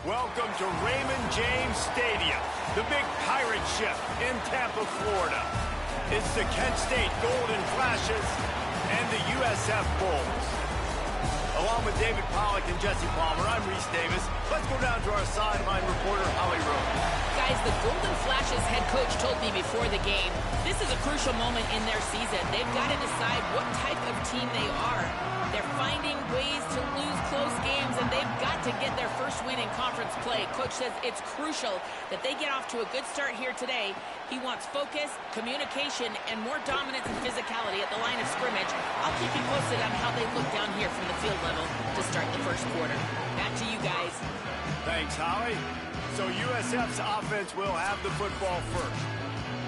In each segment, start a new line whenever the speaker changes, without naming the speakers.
Welcome to Raymond James Stadium, the big pirate ship in Tampa, Florida. It's the Kent State Golden Flashes and the USF Bulls. Along with David Pollack and Jesse Palmer, I'm Reese Davis. Let's go down to our sideline reporter, Holly Rowe.
Guys, the Golden Flashes head coach told me before the game, this is a crucial moment in their season. They've got to decide what type of team they are. They're finding ways to lose close games, and they've got to get their first win in conference play. Coach says it's crucial that they get off to a good start here today. He wants focus, communication, and more dominance and physicality at the line of scrimmage. I'll keep you posted on how they look down here from the field level to start the first quarter. Back to you guys.
Thanks, Holly. So USF's offense will have the football first.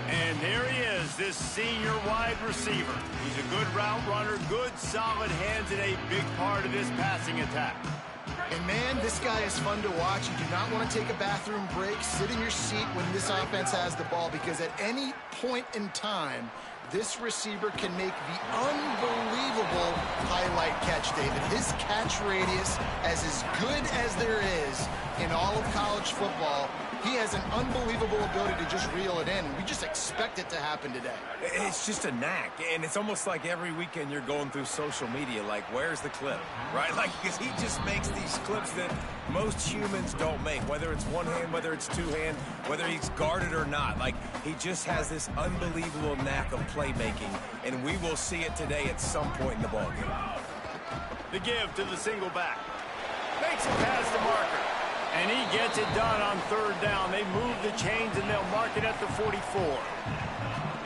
And there he is, this senior wide receiver. He's a good route runner, good solid hands, and a big part of this passing attack.
And man, this guy is fun to watch. You do not want to take a bathroom break, sit in your seat when this offense has the ball, because at any point in time, this receiver can make the unbelievable highlight catch, David. His catch radius is as good as there is in all of college football. He has an unbelievable ability to just reel it in. We just expect it to happen today.
It's just a knack, and it's almost like every weekend you're going through social media, like, where's the clip, right? Like, because he just makes these clips that most humans don't make, whether it's one hand, whether it's two hand, whether he's guarded or not. Like, he just has this unbelievable knack of playmaking, and we will see it today at some point in the ballgame.
The give to the single back. Makes it past the marker. And he gets it done on third down. They move the chains, and they'll mark it at the 44.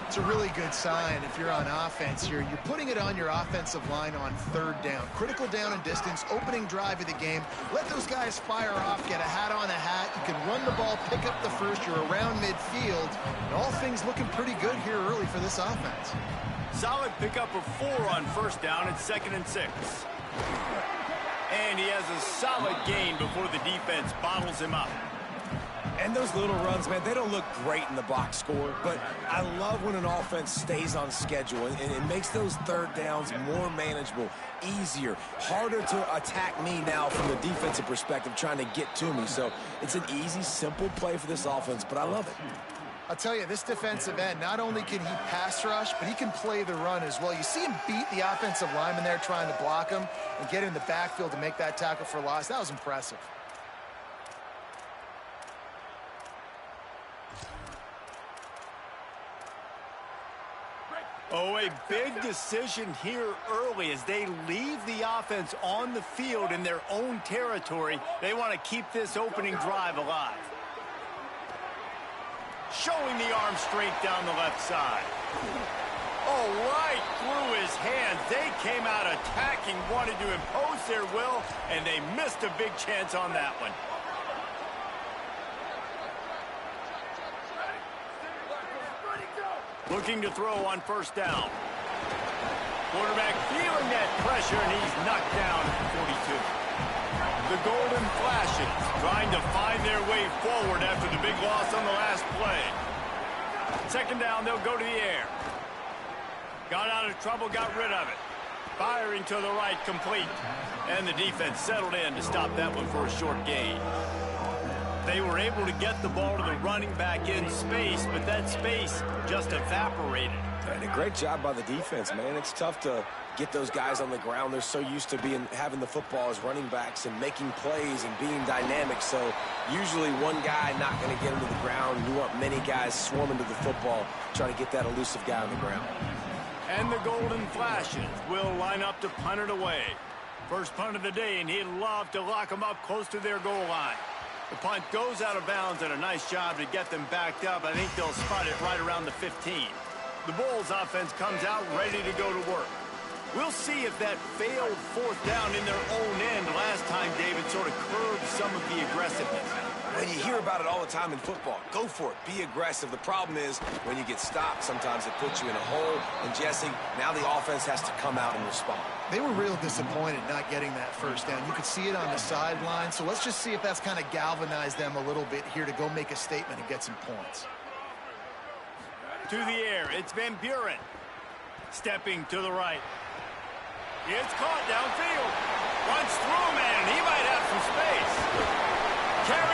It's a really good sign if you're on offense here. You're putting it on your offensive line on third down. Critical down and distance, opening drive of the game. Let those guys fire off, get a hat on a hat. You can run the ball, pick up the first. You're around midfield. And all things looking pretty good here early for this offense.
Solid pickup of 4 on first down. It's 2nd and 6. And he has a solid gain before the defense bottles him up.
And those little runs, man, they don't look great in the box score, but I love when an offense stays on schedule, and it makes those third downs more manageable, easier, harder to attack me now from the defensive perspective trying to get to me. So it's an easy, simple play for this offense, but I love it.
I'll tell you, this defensive end, not only can he pass rush, but he can play the run as well. You see him beat the offensive lineman there trying to block him and get in the backfield to make that tackle for loss. That was impressive.
Oh, a big decision here early as they leave the offense on the field in their own territory. They want to keep this opening drive alive. Showing the arm strength down the left side. Oh, right through his hands. They came out attacking, wanted to impose their will, and they missed a big chance on that one. Looking to throw on first down. Quarterback feeling that pressure, and he's knocked down at 42. The Golden Flashes trying to find their way forward after the big loss on the last play. 2nd down, they'll go to the air. Got out of trouble, got rid of it. Firing to the right, complete. And the defense settled in to stop that one for a short gain. They were able to get the ball to the running back in space, but that space just evaporated.
And a great job by the defense, man. It's tough to get those guys on the ground. They're so used to having the football as running backs and making plays and being dynamic. So usually one guy not going to get him to the ground. You want many guys swarming to the football, trying to get that elusive guy on the ground.
And the Golden Flashes will line up to punt it away. First punt of the day, and he'd love to lock them up close to their goal line. The punt goes out of bounds, and a nice job to get them backed up. I think they'll spot it right around the 15. The Bulls offense comes out ready to go to work. We'll see if that failed 4th down in their own end last time, David, sort of curbed some of the aggressiveness.
When you hear about it all the time in football, go for it, be aggressive. The problem is when you get stopped, sometimes it puts you in a hole. And Jesse, now the offense has to come out and respond.
They were real disappointed not getting that first down. You could see it on the sideline. So let's just see if that's kind of galvanized them a little bit here to go make a statement and get some points.
To the air, it's Van Buren. Stepping to the right. It's caught downfield. Runs through, man. He might have some space. Carry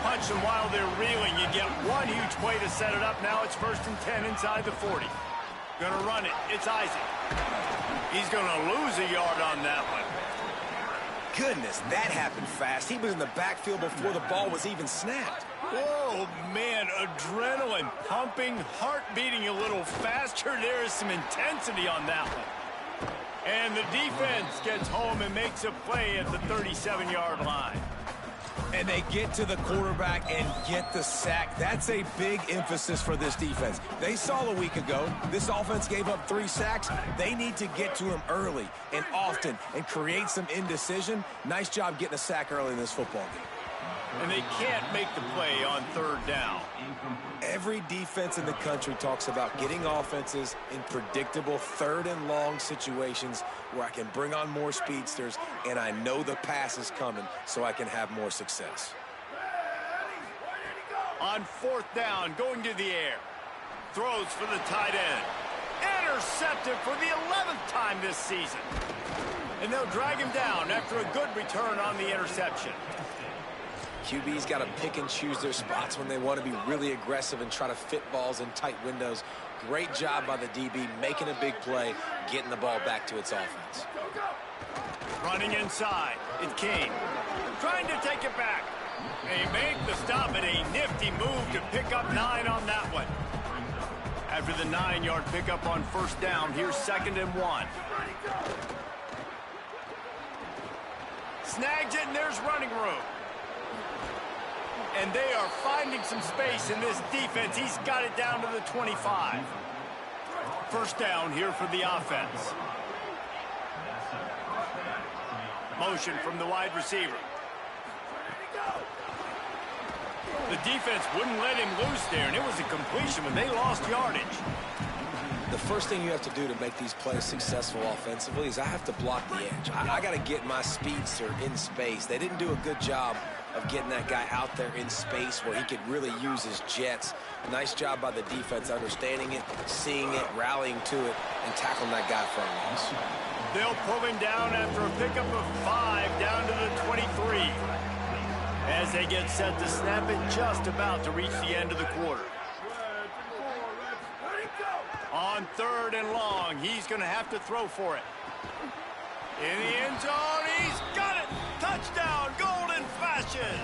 punch them while they're reeling. You get one huge play to set it up. Now it's 1st and 10 inside the 40. Gonna run it. It's Isaac. He's gonna lose a yard on that one.
Goodness, that happened fast. He was in the backfield before the ball was even snapped.
Oh, man, adrenaline pumping, heart beating a little faster. There is some intensity on that one. And the defense gets home and makes a play at the 37-yard line.
And they get to the quarterback and get the sack. That's a big emphasis for this defense. They saw a week ago, this offense gave up 3 sacks. They need to get to him early and often and create some indecision. Nice job getting a sack early in this football game.
And they can't make the play on 3rd down.
Every defense in the country talks about getting offenses in predictable 3rd and long situations where I can bring on more speedsters and I know the pass is coming so I can have more success.
On 4th down, going to the air. Throws for the tight end. Intercepted for the 11th time this season. And they'll drag him down after a good return on the interception.
QB's got to pick and choose their spots when they want to be really aggressive and try to fit balls in tight windows. Great job by the DB making a big play, getting the ball back to its offense.
Running inside, it's King. Trying to take it back. They make the stop at a nifty move to pick up 9 on that one. After the 9-yard pickup on 1st down, here's 2nd and 1. Snags it, and there's running room. And they are finding some space in this defense. He's got it down to the 25. 1st down here for the offense. Motion from the wide receiver. The defense wouldn't let him loose there, and it was a completion when they lost yardage.
The first thing you have to do to make these plays successful offensively is I have to block the edge. I got to get my speedster in space. They didn't do a good job of getting that guy out there in space where he could really use his jets. Nice job by the defense understanding it, seeing it, rallying to it, and tackling that guy for a loss.
They'll pull him down after a pickup of 5 down to the 23. As they get set to snap it just about to reach the end of the quarter. On 3rd and long, he's going to have to throw for it. In the end zone, he's got it! Touchdown, Golden Flashes!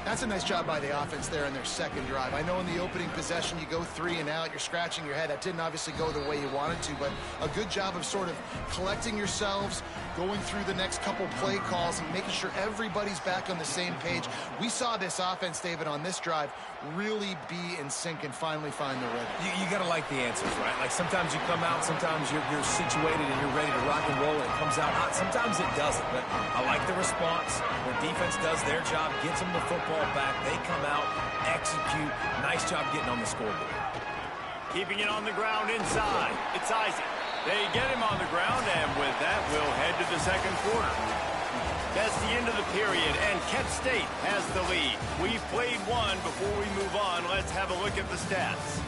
That's a nice job by the offense there in their 2nd drive. I know in the opening possession you go 3 and out, you're scratching your head. That didn't obviously go the way you wanted to, but a good job of sort of collecting yourselves, going through the next couple play calls and making sure everybody's back on the same page. We saw this offense, David, on this drive really be in sync and finally find the rhythm.
You got to like the answers, right? Like sometimes you come out, sometimes you're situated and you're ready to rock and roll and it comes out hot. Sometimes it doesn't, but I like the response. When defense does their job, gets them the football back, they come out, execute. Nice job getting on the scoreboard.
Keeping it on the ground inside. It's Isaac. They get him on the ground, and with that, we'll head to the 2nd quarter. That's the end of the period, and Kent State has the lead. We've played one. Before we move on, let's have a look at the stats.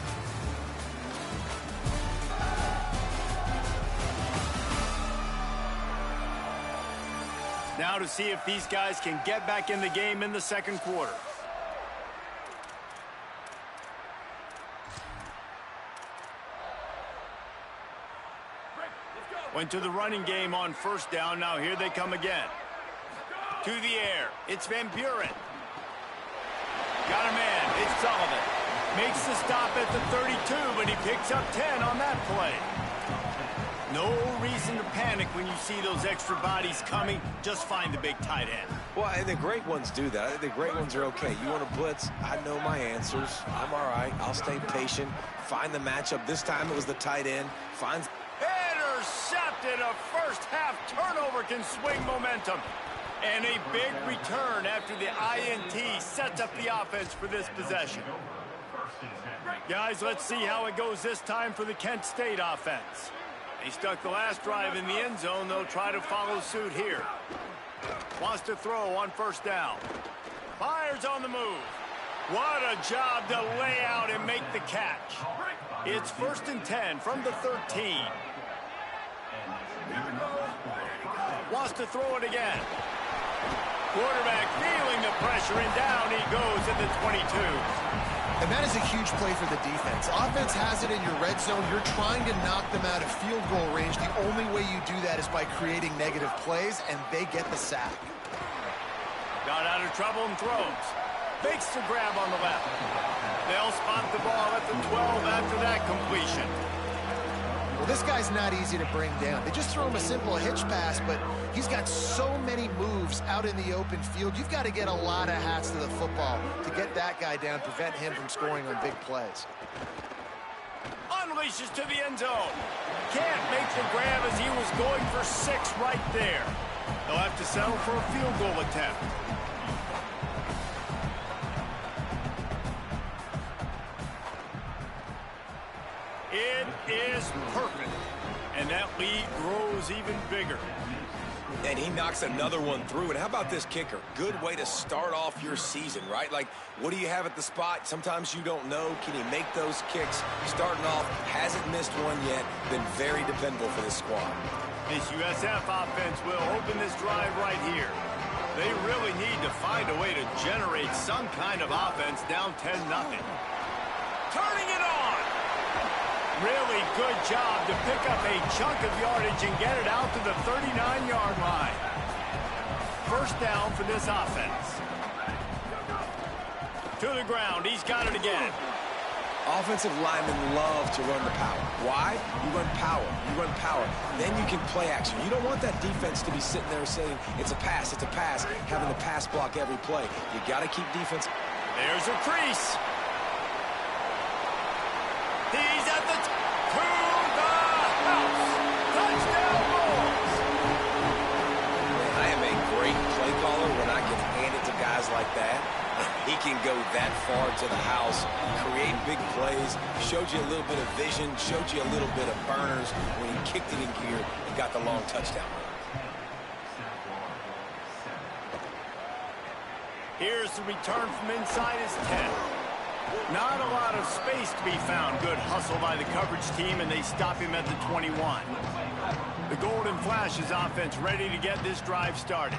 Now to see if these guys can get back in the game in the 2nd quarter. Went to the running game on 1st down. Now here they come again. To the air. It's Van Buren. Got a man. It's Sullivan. Makes the stop at the 32, but he picks up 10 on that play. No reason to panic when you see those extra bodies coming. Just find the big tight end.
Well, and the great ones do that. I think the great ones are okay. You want to blitz? I know my answers. I'm all right. I'll stay patient. Find the matchup. This time it was the tight end. Finds...
Intercepted. A first-half turnover can swing momentum. And a big return after the INT sets up the offense for this possession. Guys, let's see how it goes this time for the Kent State offense. They stuck the last drive in the end zone. They'll try to follow suit here. Wants to throw on 1st down. Fires on the move. What a job to lay out and make the catch. It's 1st and 10 from the 13. Wants to throw it again. Quarterback feeling the pressure, and down he goes at the 22.
And that is a huge play for the defense. Offense has it in your red zone. You're trying to knock them out of field goal range. The only way you do that is by creating negative plays, and they get the sack.
Got out of trouble and throws. Fakes the grab on the left. They'll spot the ball at the 12 after that completion.
Well, this guy's not easy to bring down. They just throw him a simple hitch pass, but he's got so many moves out in the open field. You've got to get a lot of hats to the football to get that guy down, prevent him from scoring on big plays.
Unleashes to the end zone. Can't make the grab as he was going for 6 right there. They'll have to settle for a field goal attempt. It is perfect, and that lead grows even bigger.
And he knocks another one through. And how about this kicker? Good way to start off your season, right? Like, what do you have at the spot? Sometimes you don't know. Can he make those kicks? Starting off, hasn't missed one yet. Been very dependable for this squad.
This USF offense will open this drive right here. They really need to find a way to generate some kind of offense down 10-0. Turning it on! Really good job to pick up a chunk of yardage and get it out to the 39-yard line. First down for this offense. To the ground. He's got it again.
Offensive linemen love to run the power. Why? You run power. You run power. Then you can play action. You don't want that defense to be sitting there saying, it's a pass, having the pass block every play. You got to keep defense.
There's a crease. He's at the to the house. Touchdown Bulls.
I am a great play caller when I can hand it to guys like that. He can go that far to the house, create big plays, showed you a little bit of vision, showed you a little bit of burners when he kicked it in gear and got the long touchdown run.
Here's the return from inside his 10. Not a lot of space to be found. Good hustle by the coverage team, and they stop him at the 21. The Golden Flash's offense ready to get this drive started.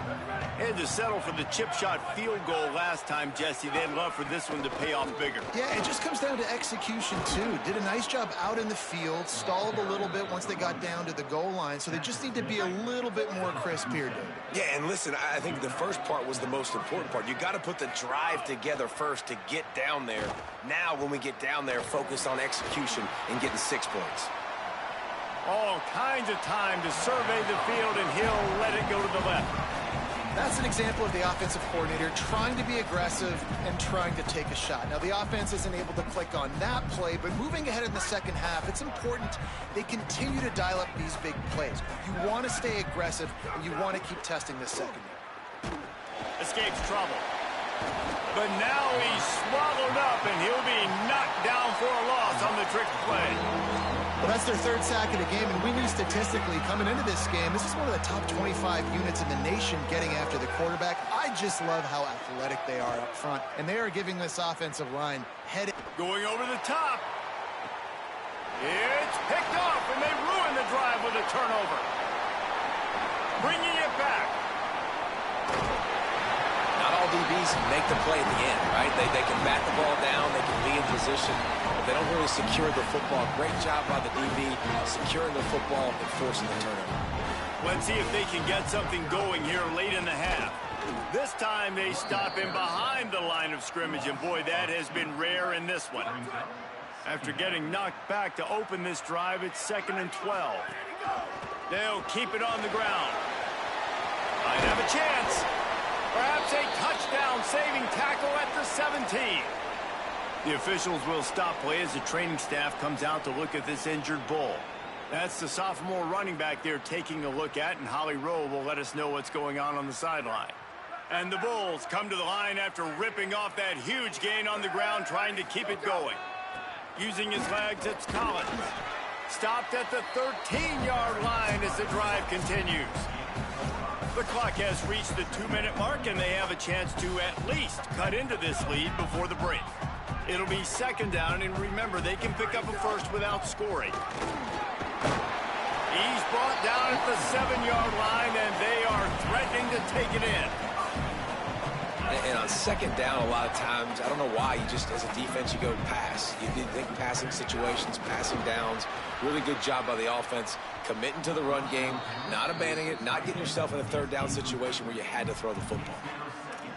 Had to settle for the chip shot field goal last time, Jesse. They'd love for this one to pay off bigger.
Yeah, it just comes down to execution, too. Did a nice job out in the field, stalled a little bit once they got down to the goal line, so they just need to be a little bit more crisp here, David.
Yeah, and listen, I think the first part was the most important part. You got to put the drive together first to get down there. Now, when we get down there, focus on execution and getting 6 points.
All kinds of time to survey the field, and he'll let it go to the left.
That's an example of the offensive coordinator trying to be aggressive and trying to take a shot. Now, the offense isn't able to click on that play, but moving ahead in the second half, it's important they continue to dial up these big plays. You want to stay aggressive, and you want to keep testing this secondary.
Escapes trouble. But now he's swallowed up, and he'll be knocked down for a loss on the trick play.
Well, that's their third sack of the game, and we knew statistically coming into this game, this is one of the top 25 units in the nation getting after the quarterback. I just love how athletic they are up front, and they are giving this offensive line head.
Going over the top. It's picked off, and they ruin the drive with a turnover. Bringing it back.
Not all DBs make the play in the end, right? They can bat the ball down, they can be in position, but they don't really secure the football. Great job by the DB securing the football and forcing the turnover.
Let's see if they can get something going here late in the half. This time they stop him behind the line of scrimmage, and boy, that has been rare in this one. After getting knocked back to open this drive, it's 2nd and 12. They'll keep it on the ground. Might have a chance. Perhaps a touchdown-saving tackle at the 17. The officials will stop play as the training staff comes out to look at this injured Bull. That's the sophomore running back they're taking a look at, and Holly Rowe will let us know what's going on the sideline. And the Bulls come to the line after ripping off that huge gain on the ground, trying to keep it going. Using his legs, it's Collins. Stopped at the 13-yard line as the drive continues. The clock has reached the 2-minute mark, and they have a chance to at least cut into this lead before the break. It'll be 2nd down, and remember, they can pick up a first without scoring. He's brought down at the 7-yard line, and they are threatening to take it in.
And on second down, a lot of times, I don't know why, you just, as a defense, you go pass. You think passing situations, passing downs. Really good job by the offense, committing to the run game, not abandoning it, not getting yourself in a third down situation where you had to throw the football.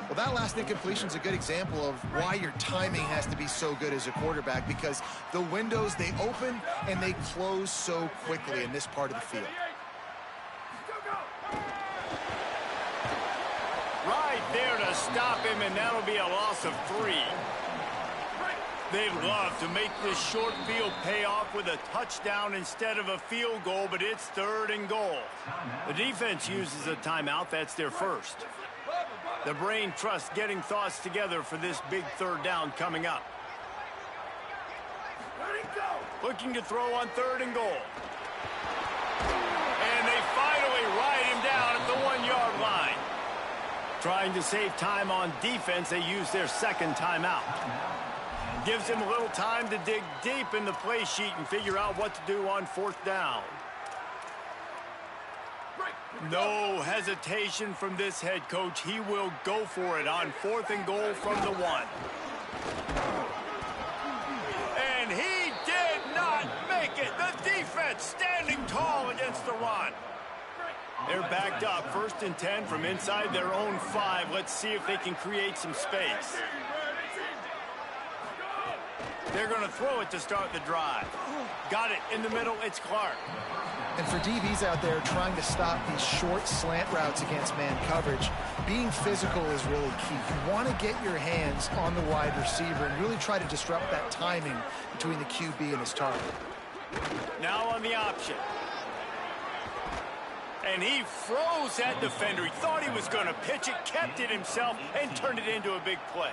Well, that last incompletion is a good example of why your timing has to be so good as a quarterback, because the windows, they open and they close so quickly in this part of the field.
Right there to stop him, and that'll be a loss of 3. They'd love to make this short field pay off with a touchdown instead of a field goal, but it's 3rd and goal. The defense uses a timeout. That's their first. The brain trusts getting thoughts together for this big 3rd down coming up. Looking to throw on 3rd and goal. And they finally ride him down at the 1-yard line. Trying to save time on defense, they use their second timeout. Gives him a little time to dig deep in the play sheet and figure out what to do on 4th down. No hesitation from this head coach. He will go for it on 4th and goal from the 1. And he did not make it. The defense standing tall against the run. They're backed up, 1st and 10 from inside their own 5. Let's see if they can create some space. They're going to throw it to start the drive. Got it in the middle. It's Clark.
And for DBs out there trying to stop these short slant routes against man coverage, being physical is really key. You want to get your hands on the wide receiver and really try to disrupt that timing between the QB and his target.
Now on the option. And he froze that defender. He thought he was going to pitch it, kept it himself, and turned it into a big play.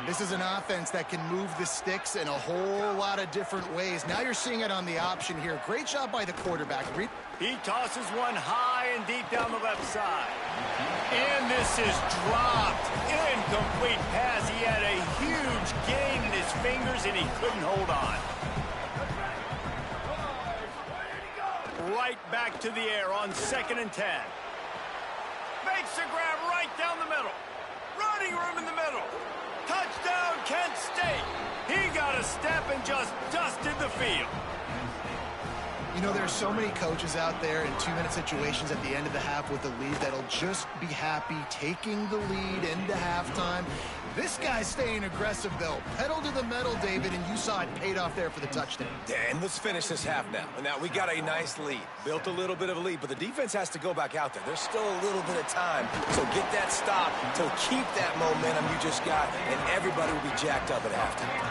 This is an offense that can move the sticks in a whole lot of different ways. Now you're seeing it on the option here. Great job by the quarterback.
He tosses one high and deep down the left side. And this is dropped. Incomplete pass. He had a huge gain in his fingers, and he couldn't hold on. Right back to the air on 2nd and 10. Makes the grab right down the middle. Running room in the middle. Touchdown, Kent State. He got a step and just dusted the field.
You know, there's so many coaches out there in 2-minute situations at the end of the half with the lead that'll just be happy taking the lead into halftime. This guy's staying aggressive, though. Pedal to the metal, David, and you saw it paid off there for the touchdown.
And let's finish this half now. Now, we got a nice lead. Built a little bit of a lead, but the defense has to go back out there. There's still a little bit of time. So get that stop to keep that momentum you just got, and everybody will be jacked up at halftime.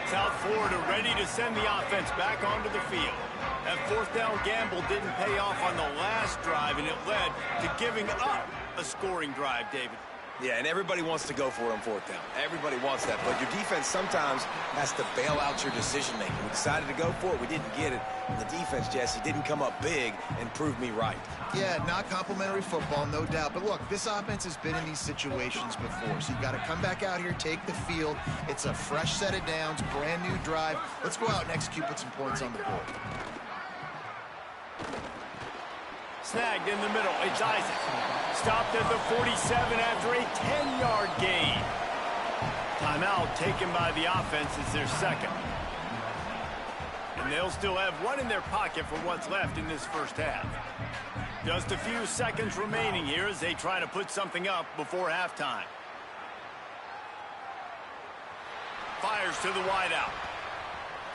South Florida ready to send the offense back onto the field. That 4th down gamble didn't pay off on the last drive, and it led to giving up a scoring drive, David.
Yeah, and everybody wants to go for it on 4th down. Everybody wants that, but your defense sometimes has to bail out your decision-making. We decided to go for it. We didn't get it. And the defense, Jesse, didn't come up big and prove me right.
Yeah, not complimentary football, no doubt. But look, this offense has been in these situations before, so you got to come back out here, take the field. It's a fresh set of downs, brand new drive. Let's go out and execute, put some points on the board.
Snagged in the middle. It's Isaac. Stopped at the 47 after a 10-yard gain. Timeout taken by the offense is their second. And they'll still have one in their pocket for what's left in this first half. Just a few seconds remaining here as they try to put something up before halftime. Fires to the wideout.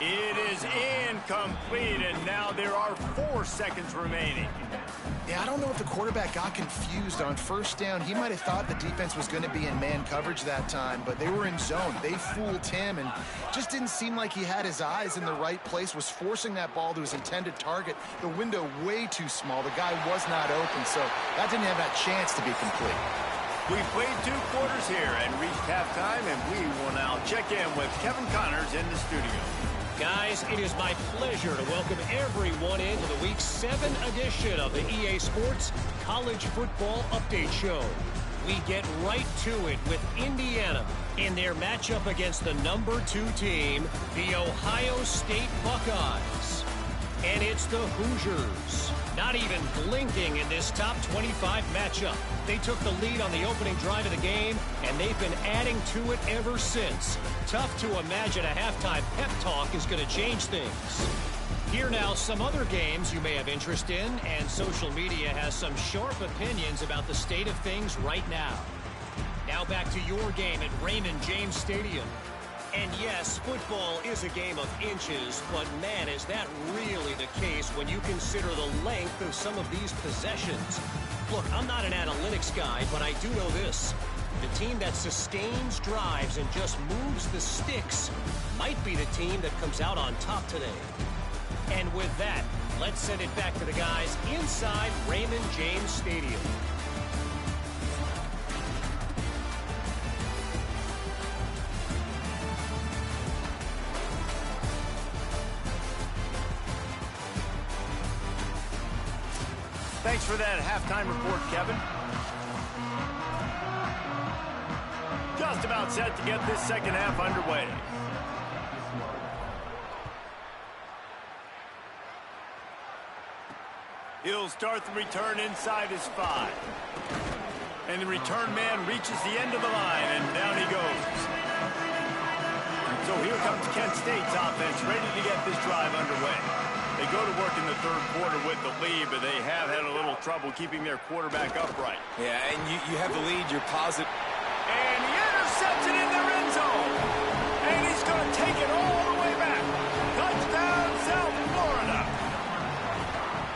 It is incomplete, and now there are 4 seconds remaining.
Yeah, I don't know if the quarterback got confused on 1st down. He might have thought the defense was going to be in man coverage that time, but they were in zone. They fooled him, and just didn't seem like he had his eyes in the right place, was forcing that ball to his intended target. The window way too small. The guy was not open, so that didn't have that chance to be complete.
We've played 2 quarters here and reached halftime, and we will now check in with Kevin Connors in the studio.
Guys, it is my pleasure to welcome everyone into the Week 7 edition of the EA Sports College Football Update Show. We get right to it with Indiana in their matchup against the number 2 team, the Ohio State Buckeyes. And it's the Hoosiers. Not even blinking in this top 25 matchup. They took the lead on the opening drive of the game, and they've been adding to it ever since. Tough to imagine a halftime pep talk is going to change things. Here now, some other games you may have interest in, and social media has some sharp opinions about the state of things right now. Now back to your game at Raymond James Stadium. And yes, football is a game of inches, but man, is that really the case when you consider the length of some of these possessions. Look, I'm not an analytics guy, but I do know this. The team that sustains drives and just moves the sticks might be the team that comes out on top today. And with that, let's send it back to the guys inside Raymond James Stadium.
Thanks for that halftime report, Kevin. Just about set to get this second half underway. He'll start the return inside his 5. And the return man reaches the end of the line, and down he goes. So here comes Kent State's offense, ready to get this drive underway. They go to work in the third quarter with the lead, but they have had a little trouble keeping their quarterback upright.
Yeah, and you have the lead, you're positive.
And he intercepts it in their end zone. And he's going to take it all the way back. Touchdown, South Florida.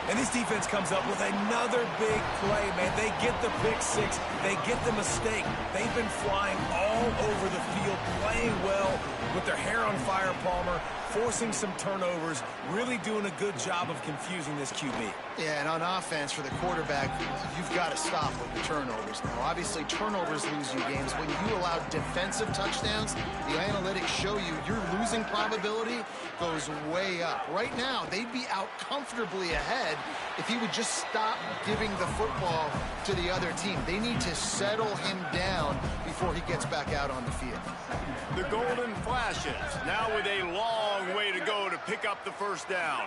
And this defense comes up with another big play, man. They get the pick six. They get the mistake. They've been flying all over the field, playing well with their hair on fire, Palmer, forcing some turnovers, really doing a good job of confusing this QB.
Yeah, and on offense for the quarterback, you've got to stop with the turnovers now. Obviously, turnovers lose you games. When you allow defensive touchdowns, the analytics show you your losing probability goes way up. Right now, they'd be out comfortably ahead if he would just stop giving the football to the other team. They need to settle him down before he gets back out on the field.
The Golden Flashes, now with a long way to go to pick up the first down.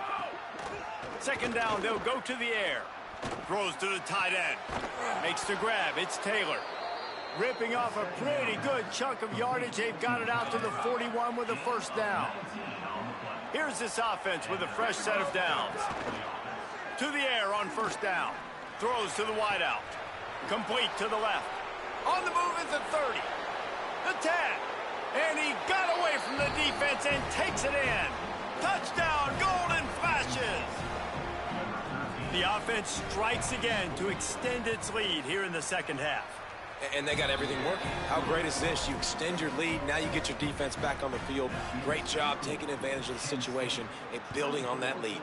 Second down, they'll go to the air. Throws to the tight end. Makes the grab. It's Taylor. Ripping off a pretty good chunk of yardage. They've got it out to the 41 with a first down. Here's this offense with a fresh set of downs. To the air on first down. Throws to the wideout. Complete to the left. On the move at the 30. The 10. And he got away from the defense and takes it in. Touchdown, Golden Flashes. The offense strikes again to extend its lead here in the second half.
And they got everything working. How great is this? You extend your lead. Now you get your defense back on the field. Great job taking advantage of the situation and building on that lead.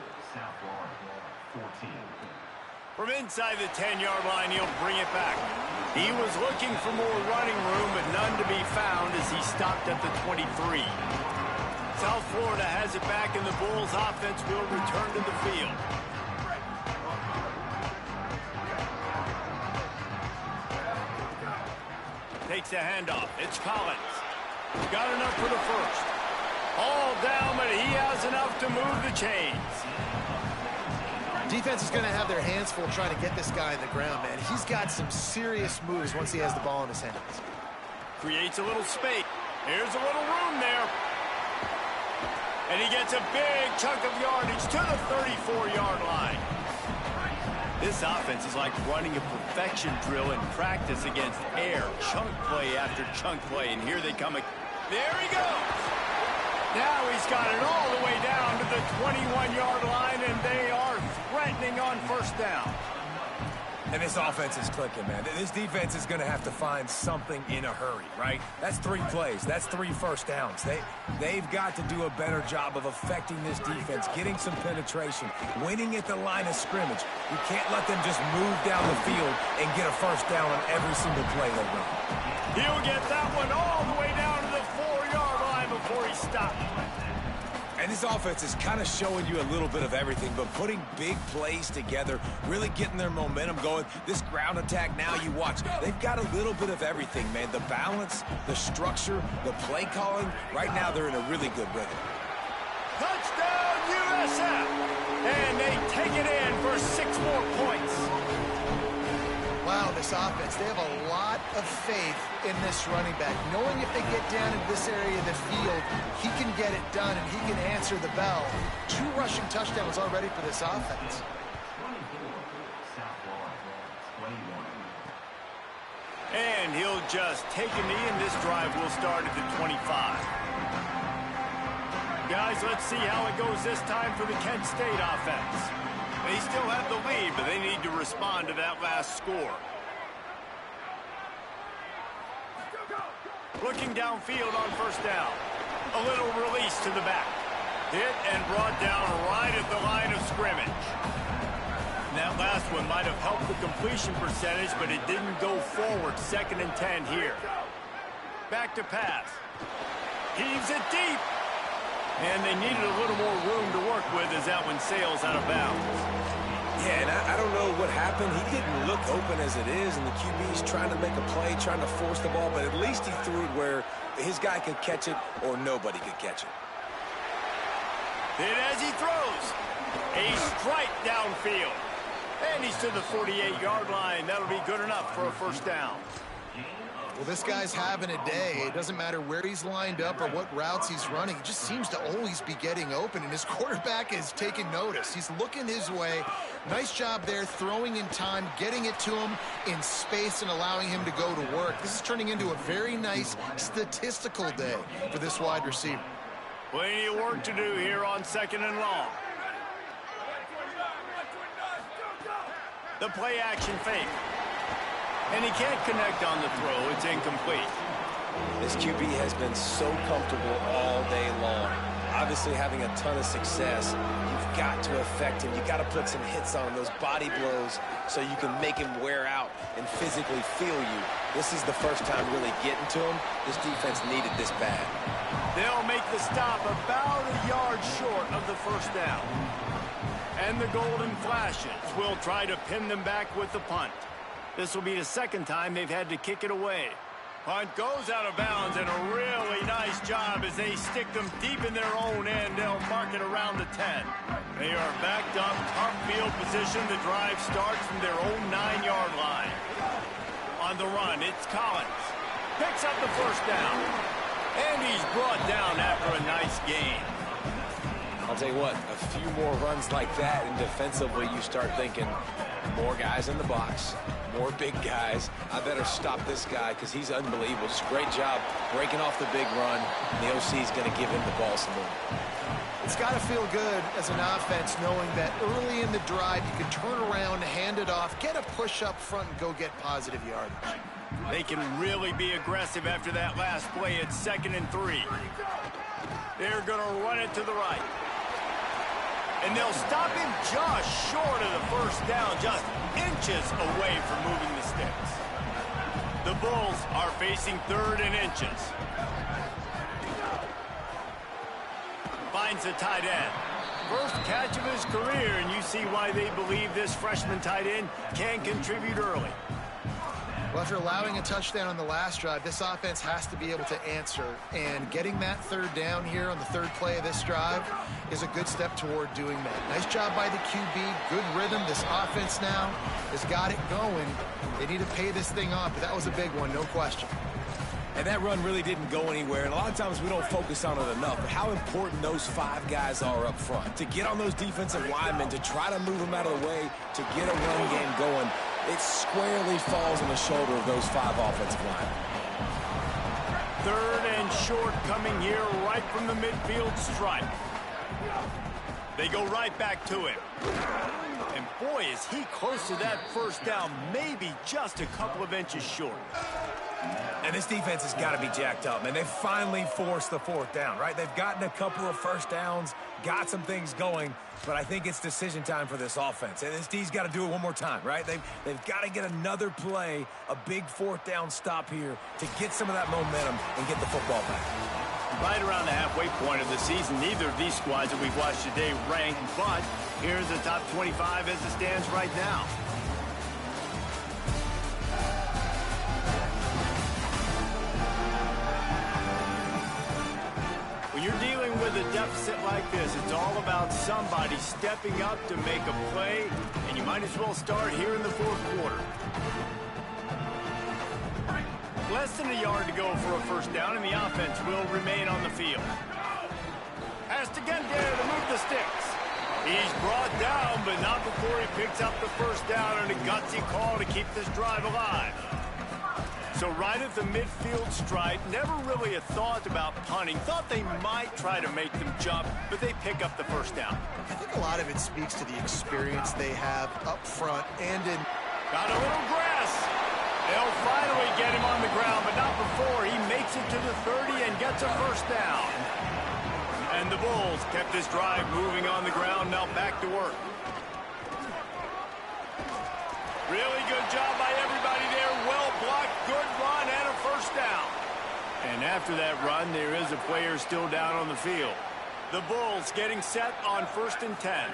From inside the 10-yard line, he'll bring it back. He was looking for more running room, but none to be found as he stopped at the 23. South Florida has it back, and the Bulls offense will return to the field. Takes a handoff. It's Collins. Got enough for the first. All down, but he has enough to move the chains.
Defense is going to have their hands full trying to get this guy on the ground, man. He's got some serious moves once he has the ball in his hands.
Creates a little space. Here's a little room there. And he gets a big chunk of yardage to the 34-yard line. This offense is like running a perfection drill in practice against air. Chunk play after chunk play. And here they come. There he goes. Now he's got it all the way down to the 21-yard line, and they are threatening on first down.
And this offense is clicking, man. This defense is going to have to find something in a hurry, right? That's 3 plays. That's 3 first downs. They've got to do a better job of affecting this defense, getting some penetration, winning at the line of scrimmage. You can't let them just move down the field and get a first down on every single play they run.
He'll get that one all the way down to the 4-yard line before he stops.
And this offense is kind of showing you a little bit of everything, but putting big plays together, really getting their momentum going. This ground attack now, you watch, they've got a little bit of everything, man. The balance, the structure, the play calling. Right now, they're in a really good rhythm.
Touchdown, USF! And they take it in for 6 more points.
Wow, this offense, they have a lot of faith in this running back, knowing if they get down into this area of the field, he can get it done and he can answer the bell. 2 rushing touchdowns already for this offense.
And he'll just take a knee, and this drive will start at the 25. Guys, let's see how it goes this time for the Kent State offense. They still have the lead, but they need to respond to that last score. Looking downfield on first down. A little release to the back. Hit and brought down right at the line of scrimmage. And that last one might have helped the completion percentage, but it didn't go forward. 2nd and 10 here. Back to pass. Heaves it deep. And they needed a little more room to work with as that one sails out of bounds.
Yeah, and I don't know what happened. He didn't look open as it is, and the QB's trying to make a play, trying to force the ball, but at least he threw it where his guy could catch it or nobody could catch it.
Then as he throws, a strike downfield. And he's to the 48-yard line. That'll be good enough for a first down.
Well, this guy's having a day. It doesn't matter where he's lined up or what routes he's running. He just seems to always be getting open, and his quarterback is taking notice. He's looking his way. Nice job there, throwing in time, getting it to him in space and allowing him to go to work. This is turning into a very nice statistical day for this wide receiver.
Plenty of work to do here on 2nd and long. The play action fake. And he can't connect on the throw. It's incomplete.
This QB has been so comfortable all day long. Obviously having a ton of success. You've got to affect him. You've got to put some hits on him, those body blows, so you can make him wear out and physically feel you. This is the first time really getting to him. This defense needed this bad.
They'll make the stop about a yard short of the first down. And the Golden Flashes will try to pin them back with the punt. This will be the 2nd time they've had to kick it away. Punt goes out of bounds, and a really nice job as they stick them deep in their own end. They'll mark it around the 10. They are backed up, tough field position. The drive starts from their own 9-yard line. On the run, it's Collins. Picks up the first down. And he's brought down after a nice gain.
I'll tell you what, a few more runs like that, and defensively you start thinking, more guys in the box, more big guys. I better stop this guy because he's unbelievable. Just a great job breaking off the big run. The OC is going to give him the ball some more.
It's got to feel good as an offense knowing that early in the drive you can turn around, hand it off, get a push up front, and go get positive yardage.
They can really be aggressive after that last play. It's 2nd and 3. They're going to run it to the right. And they'll stop him just short of the first down, just inches away from moving the sticks. The Bulls are facing 3rd and inches. Finds the tight end. First catch of his career, and you see why they believe this freshman tight end can contribute early.
Well, after allowing a touchdown on the last drive, this offense has to be able to answer. And getting that 3rd down here on the 3rd play of this drive is a good step toward doing that. Nice job by the QB. Good rhythm. This offense now has got it going. They need to pay this thing off, but that was a big one, no question.
And that run really didn't go anywhere, and a lot of times we don't focus on it enough, but how important those 5 guys are up front. To get on those defensive linemen, to try to move them out of the way, to get a run game going, it squarely falls on the shoulder of those 5 offensive linemen.
3rd and short coming here right from the midfield stripe. They go right back to him. And boy, is he close to that first down, maybe just a couple of inches short.
And this defense has got to be jacked up, man. They've finally forced the 4th down, right? They've gotten a couple of first downs, got some things going, but I think it's decision time for this offense. And this D's got to do it one more time, right? They've got to get another play, a big 4th down stop here to get some of that momentum and get the football back.
Right around the halfway point of the season, neither of these squads that we've watched today rank, but here's the top 25 as it stands right now. When you're dealing with a deficit like this, it's all about somebody stepping up to make a play, and you might as well start here in the fourth quarter. Less than a yard to go for a first down, and the offense will remain on the field. Has to get there to move the sticks. He's brought down, but not before he picks up the first down, and a gutsy call to keep this drive alive. So right at the midfield stripe, never really a thought about punting. Thought they might try to make them jump, but they pick up the first down.
I think a lot of it speaks to the experience they have up front and in...
Got a little grass. They'll finally get him on the ground, but not before he makes it to the 30 and gets a first down. And the Bulls kept this drive moving on the ground, now back to work. Really good job by everybody there. Well blocked, good run, and a first down. And after that run, there is a player still down on the field. The Bulls getting set on 1st and 10.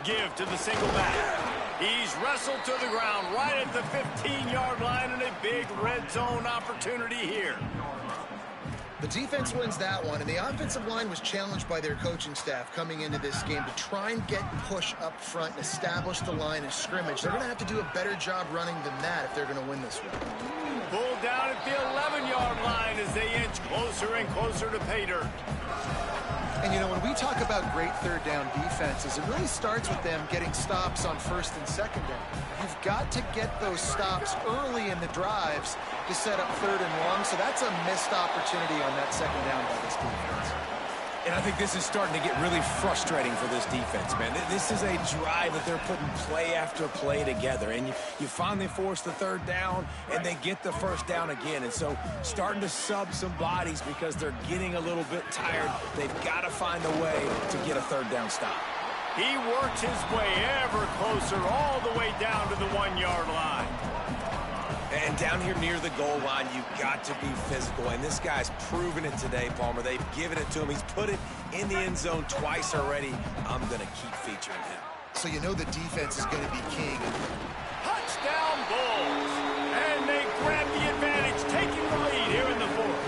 Give to the single back. He's wrestled to the ground right at the 15-yard line, and a big red zone opportunity here.
The defense wins that one, and the offensive line was challenged by their coaching staff coming into this game to try and get push up front and establish the line of scrimmage. They're going to have to do a better job running than that if they're going to win this one.
Pulled down at the 11-yard line as they inch closer and closer to pay dirt.
And, you know, when we talk about great third down defenses, it really starts with them getting stops on 1st and 2nd down. You've got to get those stops early in the drives to set up 3rd and long, so that's a missed opportunity on that 2nd down by this defense.
And I think this is starting to get really frustrating for this defense, man. This is a drive that they're putting play after play together. And you finally force the 3rd down, and they get the first down again. And so starting to sub some bodies because they're getting a little bit tired. They've got to find a way to get a 3rd down stop.
He works his way ever closer all the way down to the 1-yard line.
And down here near the goal line, you've got to be physical. And this guy's proven it today, Palmer. They've given it to him. He's put it in the end zone twice already. I'm going to keep featuring him.
So you know the defense is going to be king.
Touchdown Bulls. And they grab the advantage, taking the lead here in the 4th.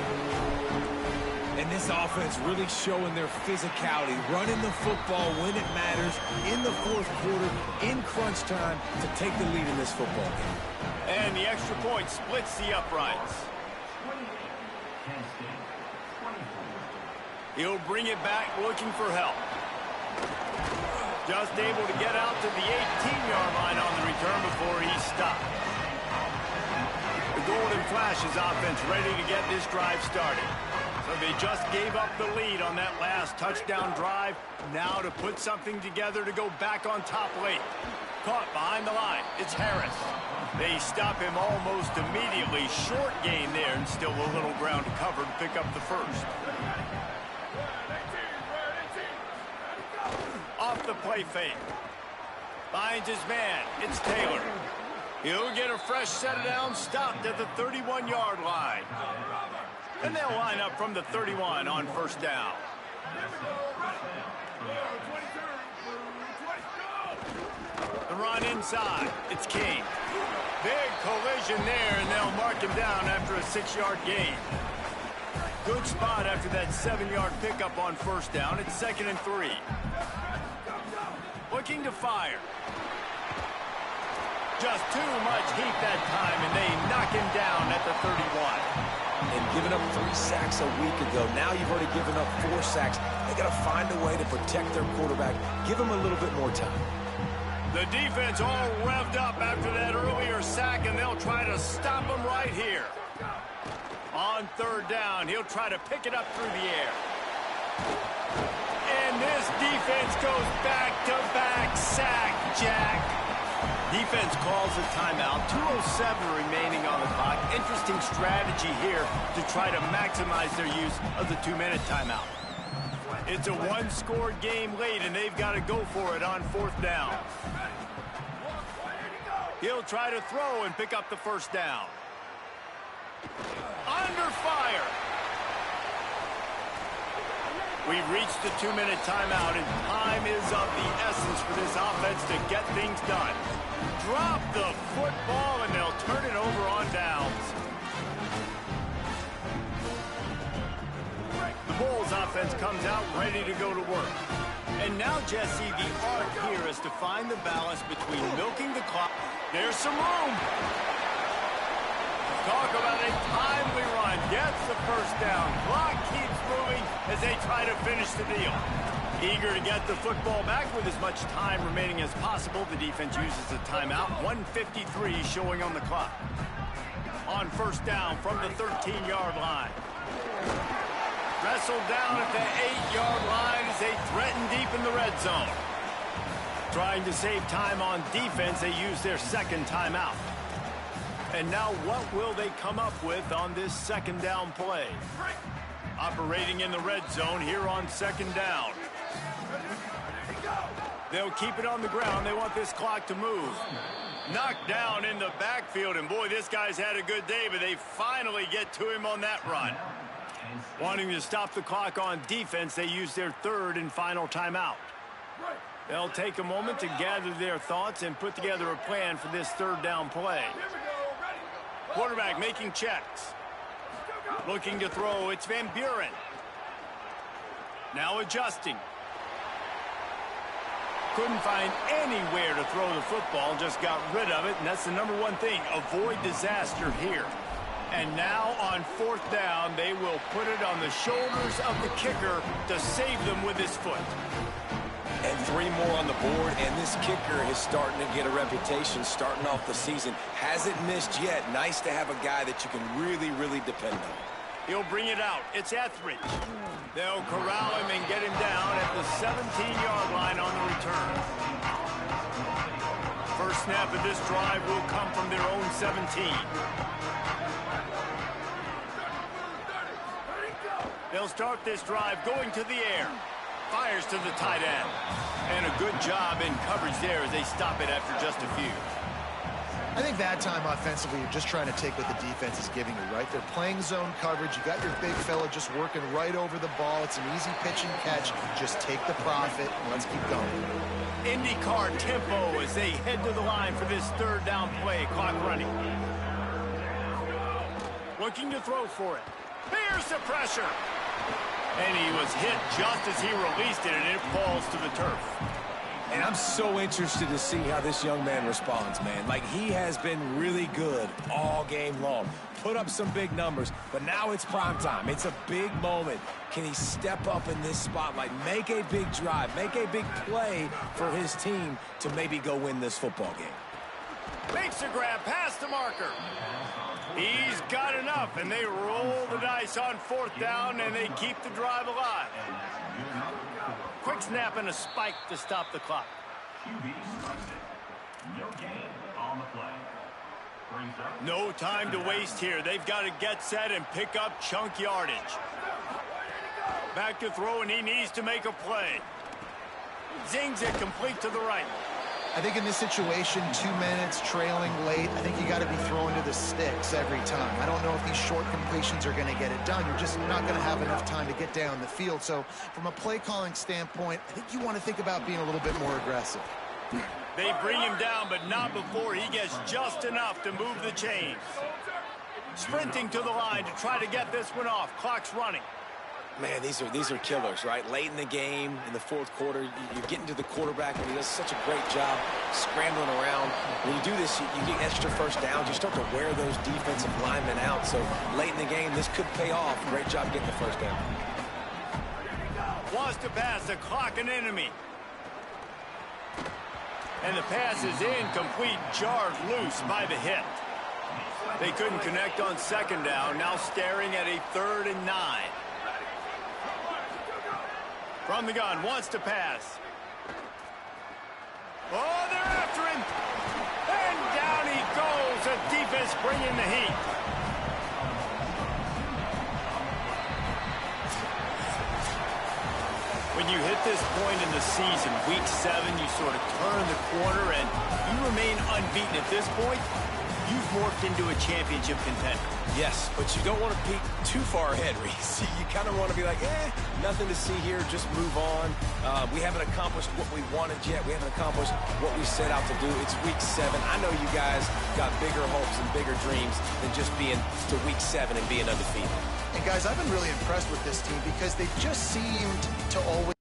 And this offense really showing their physicality, running the football when it matters, in the 4th quarter, in crunch time, to take the lead in this football game.
And the extra point splits the uprights. He'll bring it back looking for help. Just able to get out to the 18-yard line on the return before he's stopped. The Golden Flashes offense ready to get this drive started. So they just gave up the lead on that last touchdown drive. Now to put something together to go back on top late. Caught behind the line. It's Harris. They stop him almost immediately. Short gain there, and still a little ground to cover to pick up the first. Off the play fake. Finds his man. It's Taylor. He'll get a fresh set down, stopped at the 31-yard line. And they'll line up from the 31 on 1st down. The run inside. It's King. Big collision there, and they'll mark him down after a 6-yard gain. Good spot after that 7-yard pickup on 1st down. It's 2nd and 3. Looking to fire. Just too much heat that time, and they knock him down at the 31.
And giving up 3 sacks a week ago. Now you've already given up 4 sacks. They got to find a way to protect their quarterback. Give him a little bit more time.
The defense all revved up after that earlier sack, and they'll try to stop him right here. On 3rd down, he'll try to pick it up through the air. And this defense goes back-to-back sack, Jack. Defense calls a timeout. 2:07 remaining on the clock. Interesting strategy here to try to maximize their use of the 2-minute timeout. It's a 1-score game late, and they've got to go for it on 4th down. He'll try to throw and pick up the first down. Under fire. We've reached the 2-minute timeout, and time is of the essence for this offense to get things done. Drop the football, and they'll turn it over on downs. The Bulls offense comes out ready to go to work. And now, Jesse, the art here is to find the balance between milking the clock. There's some room. Talk about a timely run. Gets the first down. Clock keeps moving as they try to finish the deal. Eager to get the football back with as much time remaining as possible. The defense uses a timeout. 1:53 showing on the clock. On first down from the 13-yard line. Wrestled down at the 8-yard line as they threaten deep in the red zone. Trying to save time on defense, they use their second timeout. And now what will they come up with on this second down play? Operating in the red zone here on second down. They'll keep it on the ground. They want this clock to move. Knocked down in the backfield, and boy, this guy's had a good day, but they finally get to him on that run. Wanting to stop the clock on defense, they use their third and final timeout. They'll take a moment to gather their thoughts and put together a plan for this third down play. Quarterback making checks. Looking to throw, it's Van Buren. Now adjusting. Couldn't find anywhere to throw the football, just got rid of it, and that's the number one thing. Avoid disaster here. And now on fourth down, they will put it on the shoulders of the kicker to save them with his foot.
And 3 more on the board, and this kicker is starting to get a reputation starting off the season. Hasn't missed yet. Nice to have a guy that you can really, really depend on.
He'll bring it out. It's Etheridge. They'll corral him and get him down at the 17-yard line on the return. First snap of this drive will come from their own 17. They'll start this drive going to the air. Fires to the tight end. And a good job in coverage there as they stop it after just a few.
I think that time offensively, you're just trying to take what the defense is giving you, right? They're playing zone coverage. You got your big fella just working right over the ball. It's an easy pitch and catch. Just take the profit and let's keep going.
IndyCar tempo as they head to the line for this third down play. Clock running. Looking to throw for it. Here's the pressure. And he was hit just as he released it, and it falls to the turf.
And I'm so interested to see how this young man responds, man. Like, he has been really good all game long. Put up some big numbers, but now it's prime time. It's a big moment. Can he step up in this spotlight, make a big drive, make a big play for his team to maybe go win this football game?
Makes a grab past the marker. He's got enough, and they roll the dice on fourth down, and they keep the drive alive. Quick snap and a spike to stop the clock. No time to waste here. They've got to get set and pick up chunk yardage. Back to throw, and he needs to make a play. Zings it complete to the right.
I think in this situation, 2 minutes, trailing late, I think you got to be throwing to the sticks every time. I don't know if these short completions are going to get it done. You're just not going to have enough time to get down the field. So from a play calling standpoint, I think you want to think about being a little bit more aggressive.
They bring him down, but not before he gets just enough to move the chains. Sprinting to the line to try to get this one off. Clock's running.
Man, these are killers, right? Late in the game, in the fourth quarter, you're getting to the quarterback, and he does such a great job scrambling around. When you do this, you get extra first downs. You start to wear those defensive linemen out. So late in the game, this could pay off. Great job getting the first down.
Wants to pass the clock an enemy. And the pass is incomplete, jarred loose by the hit. They couldn't connect on second down, now staring at a 3rd and 9. From the gun, wants to pass. Oh, they're after him. And down he goes. The defense bringing the heat. When you hit this point in the season, week 7, you sort of turn the corner and you remain unbeaten at this point. You've morphed into a championship contender.
Yes, but you don't want to peek too far ahead, Reese. You kind of want to be like, nothing to see here, just move on. We haven't accomplished what we wanted yet. We haven't accomplished what we set out to do. It's week 7. I know you guys got bigger hopes and bigger dreams than just being to week 7 and being undefeated.
And guys, I've been really impressed with this team because they've just seemed to always